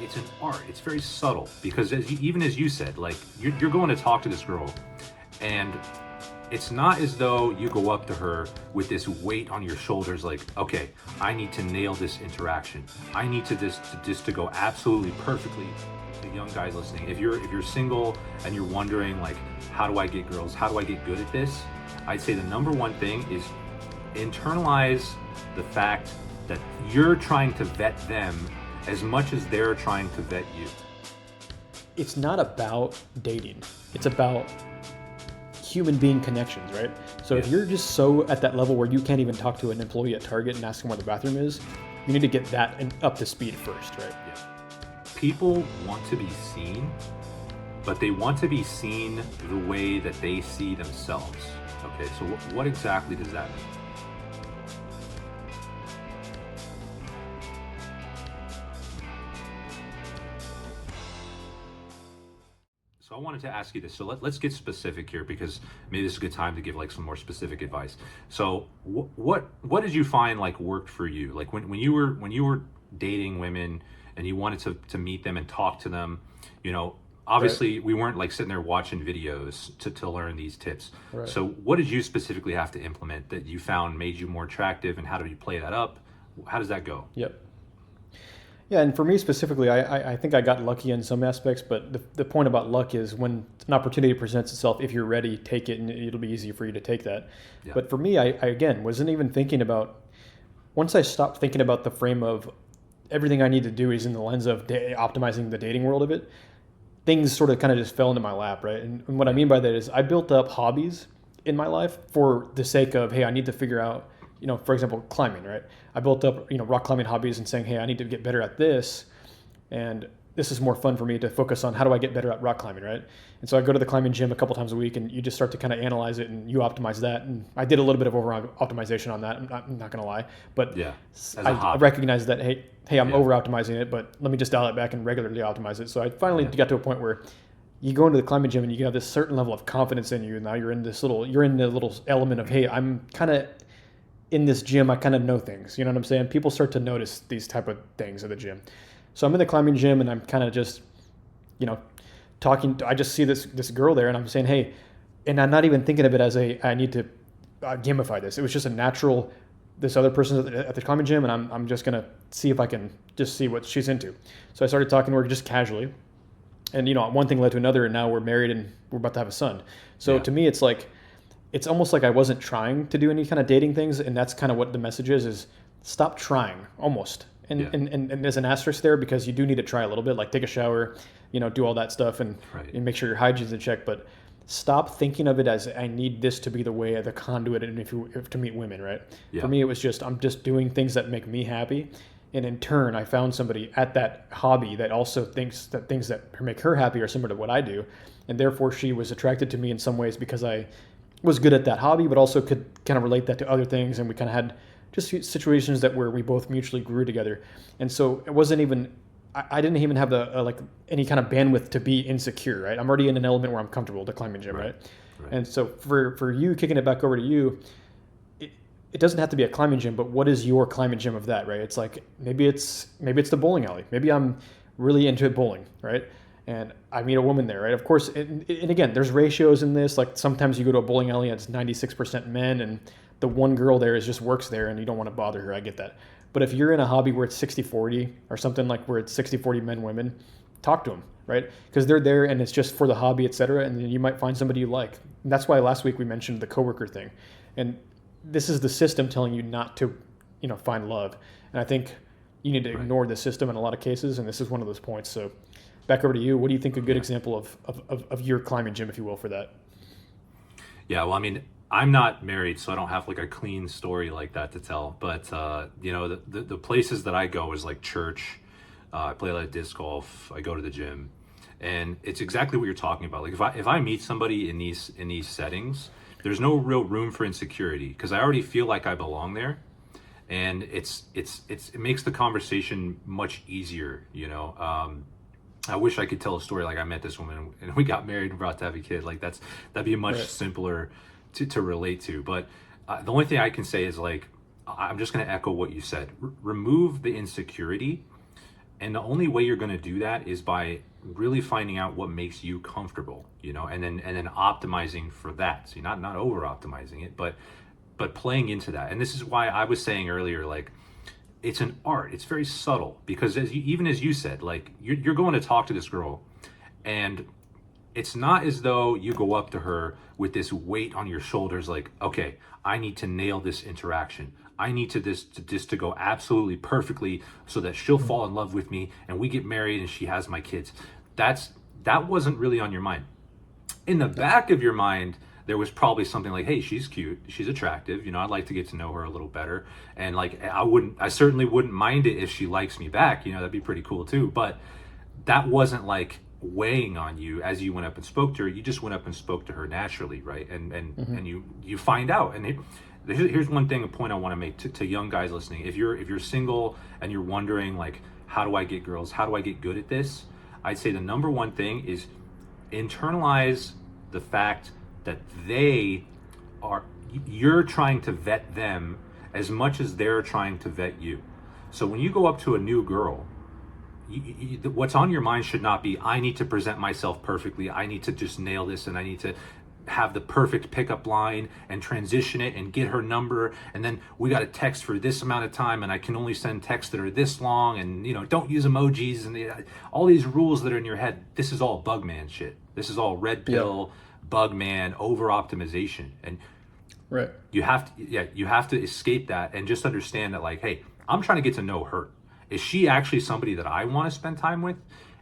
it's an art. It's very subtle because even as you said, like you're going to talk to this girl, and it's not as though you go up to her with this weight on your shoulders, like, okay, I need to nail this interaction. I need to go absolutely perfectly. The young guys listening, if you're single and you're wondering like, how do I get girls? How do I get good at this? I'd say the number one thing is internalize the fact that you're trying to vet them as much as they're trying to vet you. It's not about dating. It's about human being connections, right? So if you're just so at that level where you can't even talk to an employee at Target and ask them where the bathroom is, you need to get that up to speed first, right? Yeah. People want to be seen, but they want to be seen the way that they see themselves. Okay, so what exactly does that mean? So I wanted to ask you this. So let's get specific here because maybe this is a good time to give like some more specific advice. So what did you find like worked for you? Like when you were dating women and you wanted to meet them and talk to them, obviously Right. we weren't like sitting there watching videos to learn these tips. Right. So what did you specifically have to implement that you found made you more attractive, and how did you play that up? How does that go? Yep. Yeah, and for me specifically, I think I got lucky in some aspects, but the point about luck is when an opportunity presents itself, if you're ready, take it, and it'll be easy for you to take that. Yeah. But for me, I again wasn't even thinking about, once I stopped thinking about the frame of everything I need to do is in the lens of optimizing the dating world of it, things sort of kind of just fell into my lap, right? And what I mean by that is I built up hobbies in my life for the sake of, hey, I need to figure out, for example, climbing, right? I built up, rock climbing hobbies and saying, hey, I need to get better at this. And this is more fun for me to focus on how do I get better at rock climbing, right? And so I go to the climbing gym a couple times a week, and you just start to kind of analyze it and you optimize that. And I did a little bit of over optimization on that. I'm not going to lie, but Yeah. As a I hobby. recognize that, hey, I'm Yeah. over optimizing it, but let me just dial it back and regularly optimize it. So I finally Yeah. got to a point where you go into the climbing gym and you have this certain level of confidence in you. And now you're in the little element of, hey, I'm kind of in this gym, I kind of know things. You know what I'm saying? People start to notice these type of things at the gym. So I'm in the climbing gym and I'm kind of just, talking. I just see this girl there and I'm saying, hey, and I'm not even thinking of it as I need to gamify this. It was just a natural. This other person at the climbing gym, and I'm just gonna see if I can just see what she's into. So I started talking to her just casually, and one thing led to another, and now we're married and we're about to have a son. So Yeah. to me, it's like, it's almost like I wasn't trying to do any kind of dating things, and that's kind of what the message is stop trying, almost. And, Yeah. and there's an asterisk there because you do need to try a little bit, like take a shower, do all that stuff, and, Right. and make sure your hygiene's in check. But stop thinking of it as I need this to be the way, the conduit, and if to meet women, right? Yeah. For me, it was just I'm just doing things that make me happy, and in turn, I found somebody at that hobby that also thinks that things that make her happy are similar to what I do, and therefore she was attracted to me in some ways because I was good at that hobby, but also could kind of relate that to other things, and we kind of had just situations that where we both mutually grew together. And so it wasn't even I didn't even have the like any kind of bandwidth to be insecure, right? I'm already in an element where I'm comfortable, the climbing gym, right? Right. And so for you, kicking it back over to you, it doesn't have to be a climbing gym, but what is your climbing gym of that, right? It's like maybe it's the bowling alley. Maybe I'm really into bowling, right? And I meet a woman there, right? Of course, and again, there's ratios in this. Like sometimes you go to a bowling alley and it's 96% men, and the one girl there is just works there, and you don't want to bother her. I get that. But if you're in a hobby where it's 60-40 or something like where it's 60-40 men, women, talk to them, right? Because they're there and it's just for the hobby, et cetera. And then you might find somebody you like. And that's why last week we mentioned the coworker thing. And this is the system telling you not to, find love. And I think you need to ignore the system in a lot of cases. And this is one of those points. So back over to you. What do you think a good example of your climbing gym, if you will, for that? Yeah, well, I mean, I'm not married, so I don't have like a clean story like that to tell. But the places that I go is like church. I play a lot of disc golf. I go to the gym, and it's exactly what you're talking about. Like if I meet somebody in these settings, there's no real room for insecurity because I already feel like I belong there, and it makes the conversation much easier. I wish I could tell a story like I met this woman and we got married and we're about to have a kid. Like that'd be much simpler to relate to. But the only thing I can say is like I'm just going to echo what you said. Remove the insecurity And the only way you're going to do that is by really finding out what makes you comfortable, you know, and then optimizing for that. So you're not over optimizing it, but playing into that. And this is why I was saying earlier, like, it's an art. It's very subtle because even as you said, like, you're going to talk to this girl, and it's not as though you go up to her with this weight on your shoulders, like, okay, I need to nail this interaction. I need this to go absolutely perfectly so that she'll fall in love with me and we get married and she has my kids. That wasn't really on your mind. In the back of your mind, there was probably something like, hey, she's cute, she's attractive, you know, I'd like to get to know her a little better. And like, I certainly wouldn't mind it if she likes me back, you know, that'd be pretty cool too. But that wasn't like weighing on you as you went up and spoke to her. You just went up and spoke to her naturally, right? And you find out. And here's one thing, a point I want to make to young guys listening. If you're single and you're wondering, like, how do I get girls, how do I get good at this, I'd say the number one thing is internalize the fact that you're trying to vet them as much as they're trying to vet you. So when you go up to a new girl, what's on your mind should not be, I need to present myself perfectly, I need to just nail this, and I need to have the perfect pickup line and transition it and get her number, and then we got to text for this amount of time, and I can only send texts that are this long, and you know, don't use emojis, and all these rules that are in your head. This is all bug man shit. This is all red pill, bug man, over optimization. And right, you have to escape that and just understand that, like, hey, I'm trying to get to know her. Is she actually somebody that I want to spend time with?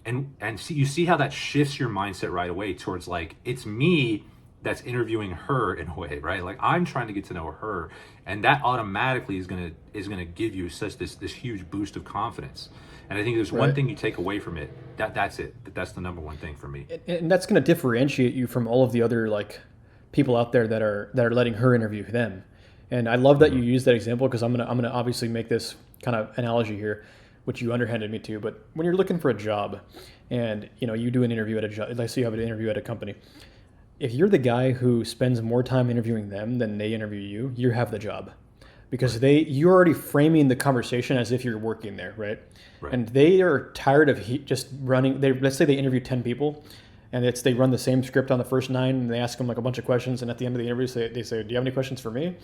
And you see how that shifts your mindset right away towards, like, it's me that's interviewing her in a way, right? Like, I'm trying to get to know her, and that automatically is gonna give you such this huge boost of confidence. And I think there's one thing you take away from it. That's it. That's the number one thing for me. And that's going to differentiate you from all of the other, like, people out there that are letting her interview them. And I love that you use that example, because I'm gonna obviously make this kind of analogy here, which you underhanded me to. But when you're looking for a job, and you know, you do an interview at a job, let's say you have an interview at a company. If you're the guy who spends more time interviewing them than they interview you, you have the job, because you're already framing the conversation as if you're working there, right? And they are tired of just running. Let's say they interview 10 people, and they run the same script on the first 9, and they ask them like a bunch of questions, and at the end of the interview, they say, "Do you have any questions for me?"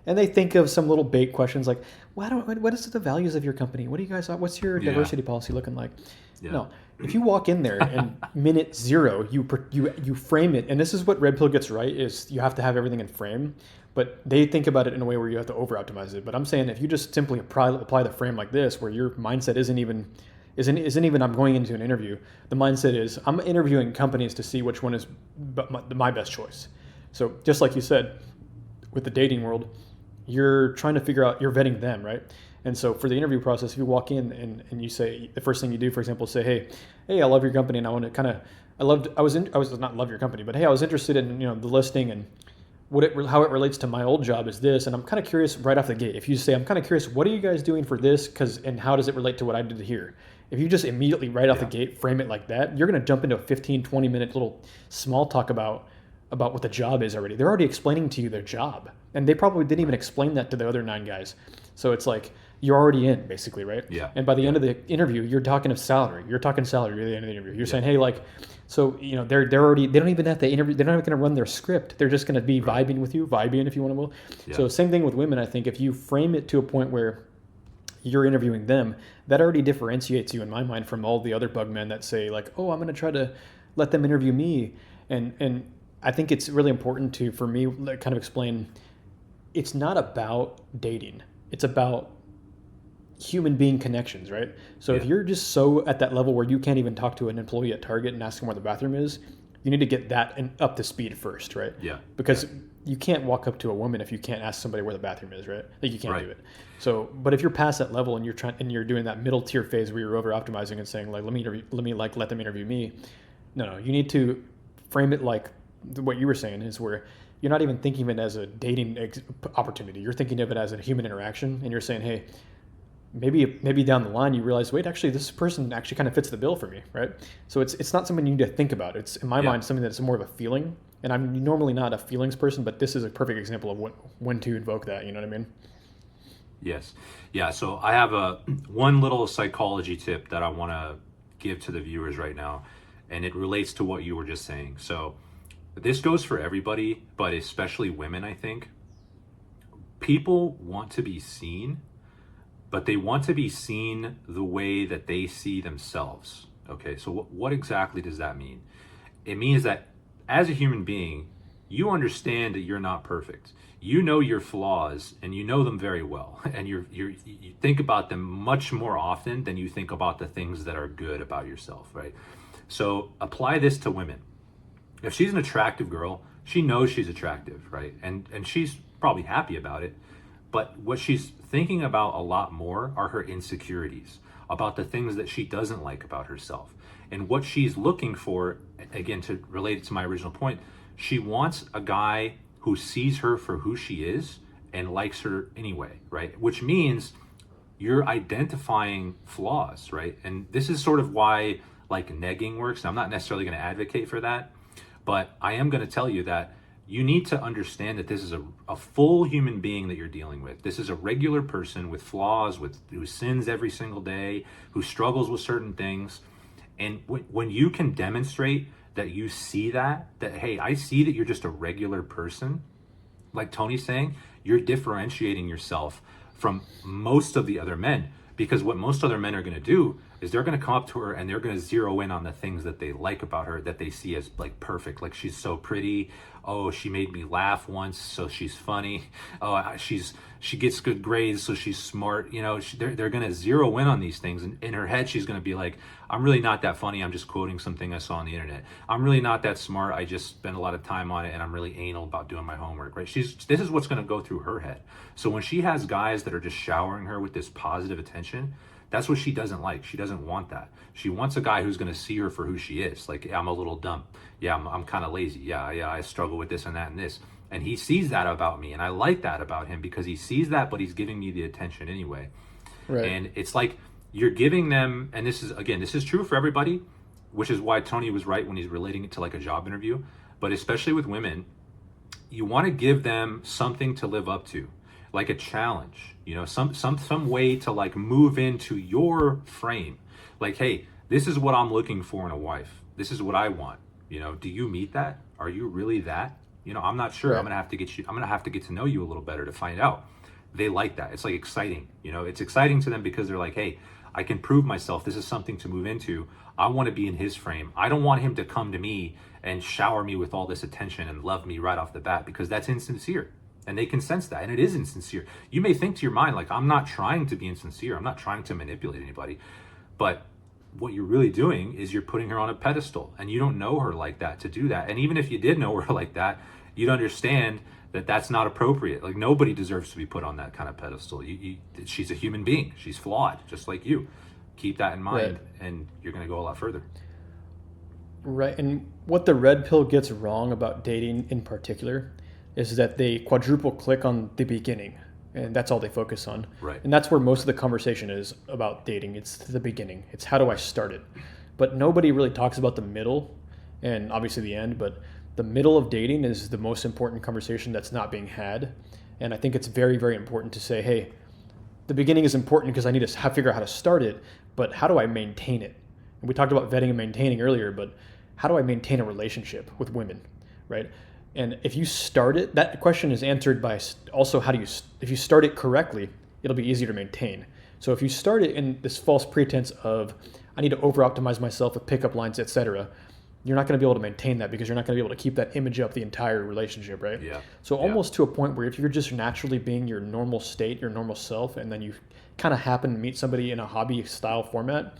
And they think of some little bait questions like, what is the values of your company? What do you guys, what's your diversity policy looking like? Yeah. No, if you walk in there and minute 0, you frame it, and this is what Red Pill gets right, is you have to have everything in frame, but they think about it in a way where you have to over optimize it. But I'm saying, if you just simply apply the frame like this, where your mindset isn't even I'm going into an interview, the mindset is, I'm interviewing companies to see which one is my best choice. So just like you said, with the dating world, you're trying to figure out, you're vetting them, right? And so for the interview process, if you walk in and you say, the first thing you do, for example, say, hey, I love your company, and I want to kind of, I was not love your company, but hey, I was interested in, you know, the listing, and how it relates to my old job is this, and I'm kind of curious right off the gate. If you say, I'm kind of curious, what are you guys doing for this, and how does it relate to what I did here? If you just immediately right off the gate frame it like that, you're going to jump into a 15, 20-minute little small talk about what the job is already. They're already explaining to you their job, and they probably didn't even explain that to the other 9 guys. So it's like, you're already in, basically, right? Yeah. And by the end of the interview, you're talking salary. You're talking salary at the end of the interview. You're saying, hey, like, so, you know, they're already, they don't even have to interview. They're not even going to run their script. They're just going to be vibing with you, if you want to. Yeah. So same thing with women. I think if you frame it to a point where you're interviewing them, that already differentiates you, in my mind, from all the other bug men that say, like, oh, I'm going to try to let them interview me. And I think it's really important for me, kind of explain, it's not about dating. It's about human being connections, right? So if you're just so at that level where you can't even talk to an employee at Target and ask them where the bathroom is, you need to get that up to speed first, right? Yeah. Because you can't walk up to a woman if you can't ask somebody where the bathroom is, right? Like, you can't do it. So, but if you're past that level and you're doing that middle tier phase where you're over optimizing and saying, like, let them interview me. No, you need to frame it like what you were saying, is where you're not even thinking of it as a dating opportunity. You're thinking of it as a human interaction, and you're saying, hey, maybe down the line you realize, wait, actually this person actually kind of fits the bill for me, right? So it's not something you need to think about. It's, in my mind, something that's more of a feeling. And I'm normally not a feelings person, but this is a perfect example of when to invoke that. You know what I mean? Yes. Yeah. So I have a one little psychology tip that I want to give to the viewers right now, and it relates to what you were just saying. So this goes for everybody, but especially women, I think. People want to be seen, but they want to be seen the way that they see themselves. Okay. So what exactly does that mean? It means that as a human being, you understand that you're not perfect. You know your flaws and you know them very well. And you think about them much more often than you think about the things that are good about yourself, right? So apply this to women. If she's an attractive girl, she knows she's attractive, right? And she's probably happy about it. But what she's thinking about a lot more are her insecurities, about the things that she doesn't like about herself. And what she's looking for, again, to relate it to my original point, she wants a guy who sees her for who she is and likes her anyway, right? Which means you're identifying flaws, right? And this is sort of why like negging works. Now, I'm not necessarily going to advocate for that, but I am going to tell you that you need to understand that this is a full human being that you're dealing with. This is a regular person with flaws, with who sins every single day, who struggles with certain things. And when you can demonstrate that you see that, hey, I see that you're just a regular person, like Tony's saying, you're differentiating yourself from most of the other men. Because what most other men are going to do is they're going to come up to her and they're going to zero in on the things that they like about her, that they see as like perfect. Like, she's so pretty. Oh, she made me laugh once, so she's funny. Oh, she gets good grades, so she's smart. You know, they're going to zero in on these things. And in her head, she's going to be like, I'm really not that funny. I'm just quoting something I saw on the internet. I'm really not that smart. I just spend a lot of time on it, and I'm really anal about doing my homework, right? This is what's going to go through her head. So when she has guys that are just showering her with this positive attention, that's what she doesn't like. She doesn't want that. She wants a guy who's going to see her for who she is. Like, yeah, I'm a little dumb. Yeah, I'm kind of lazy. Yeah, I struggle with this and that and this. And he sees that about me. And I like that about him because he sees that, but he's giving me the attention anyway. Right. And it's like you're giving them, and this is true for everybody, which is why Tony was right when he's relating it to like a job interview. But especially with women, you want to give them something to live up to, like a challenge, you know, some way to like move into your frame. Like, hey, this is what I'm looking for in a wife. This is what I want. You know, do you meet that? Are you really that? You know, I'm not sure. Right. I'm gonna have to get to know you a little better to find out. They like that. It's like exciting. You know, it's exciting to them because they're like, hey, I can prove myself. This is something to move into. I want to be in his frame. I don't want him to come to me and shower me with all this attention and love me right off the bat, because that's insincere. And they can sense that, and it is insincere. You may think to your mind, like, I'm not trying to be insincere. I'm not trying to manipulate anybody. But what you're really doing is you're putting her on a pedestal, and you don't know her like that to do that. And even if you did know her like that, you'd understand that that's not appropriate. Like, nobody deserves to be put on that kind of pedestal. She's a human being. She's flawed, just like you. Keep that in mind, right, and you're going to go a lot further. Right. And what the red pill gets wrong about dating in particular is that they quadruple click on the beginning, and that's all they focus on. Right. And that's where most of the conversation is about dating. It's the beginning. It's how do I start it? But nobody really talks about the middle and obviously the end, but the middle of dating is the most important conversation that's not being had. And I think it's very, very important to say, hey, the beginning is important because I need to figure out how to start it, but how do I maintain it? And we talked about vetting and maintaining earlier, but how do I maintain a relationship with women, right? And if you start it, that question is answered by also if you start it correctly, it'll be easier to maintain. So if you start it in this false pretense of, I need to over-optimize myself with pickup lines, etc., you're not going to be able to maintain that because you're not going to be able to keep that image up the entire relationship, right? Yeah. So almost to a point where if you're just naturally being your normal state, your normal self, and then you kind of happen to meet somebody in a hobby style format,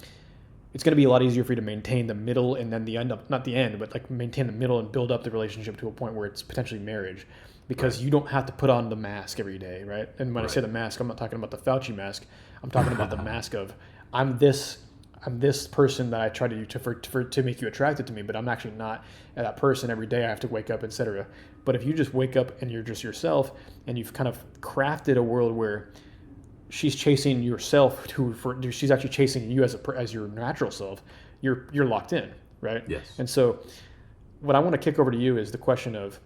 it's going to be a lot easier for you to maintain the middle and then the end up, not the end, but like maintain the middle and build up the relationship to a point where it's potentially marriage, because you don't have to put on the mask every day, right? And when I say the mask, I'm not talking about the Fauci mask. I'm talking about the mask of I'm this person that I try to do to make you attracted to me, but I'm actually not that person every day. I have to wake up, etc. But if you just wake up and you're just yourself, and you've kind of crafted a world where she's chasing yourself, she's actually chasing you as your natural self, you're locked in, right? Yes. And so what I want to kick over to you is the question of,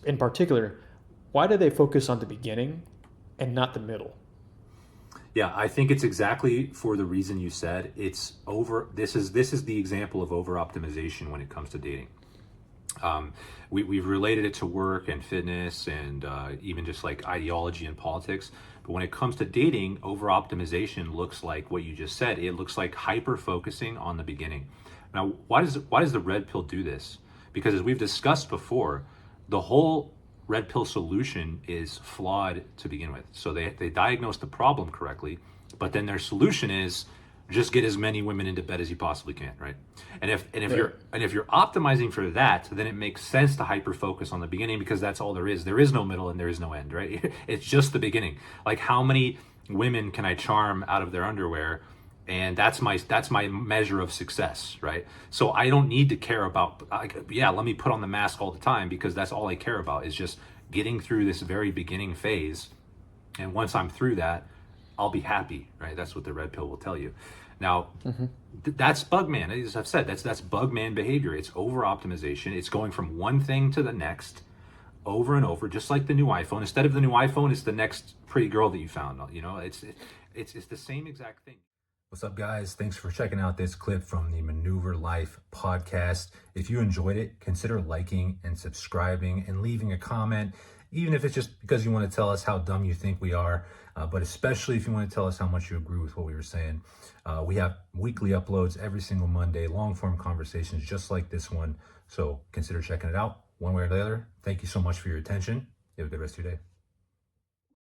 in particular, why do they focus on the beginning and not the middle? Yeah, I think it's exactly for the reason you said. It's over. This is the example of over optimization when it comes to dating. We've related it to work and fitness and even just like ideology and politics. But when it comes to dating, over optimization looks like what you just said. It looks like hyper focusing on the beginning. Now, why does the red pill do this? Because as we've discussed before, the whole red pill solution is flawed to begin with. So they diagnose the problem correctly, but then their solution is just get as many women into bed as you possibly can, right? And if Right. you're optimizing for that, then it makes sense to hyper focus on the beginning because that's all there is. There is no middle and there is no end, right? It's just the beginning. Like how many women can I charm out of their underwear? And that's my measure of success, right? So I don't need to care about like, yeah, let me put on the mask all the time because that's all I care about is just getting through this very beginning phase. And once I'm through that, I'll be happy, right? That's what the red pill will tell you. Now, that's bug man. As I've said, that's bug man behavior. It's over optimization. It's going from one thing to the next over and over, just like the new iPhone. Instead of the new iPhone, it's the next pretty girl that you found. You know, it's the same exact thing. What's up, guys? Thanks for checking out this clip from the Maneuver Life podcast. If you enjoyed it, consider liking and subscribing and leaving a comment, even if it's just because you want to tell us how dumb you think we are, but especially if you want to tell us how much you agree with what we were saying. We have weekly uploads every single Monday, long-form conversations just like this one. So consider checking it out one way or the other. Thank you so much for your attention. You have a good rest of your day.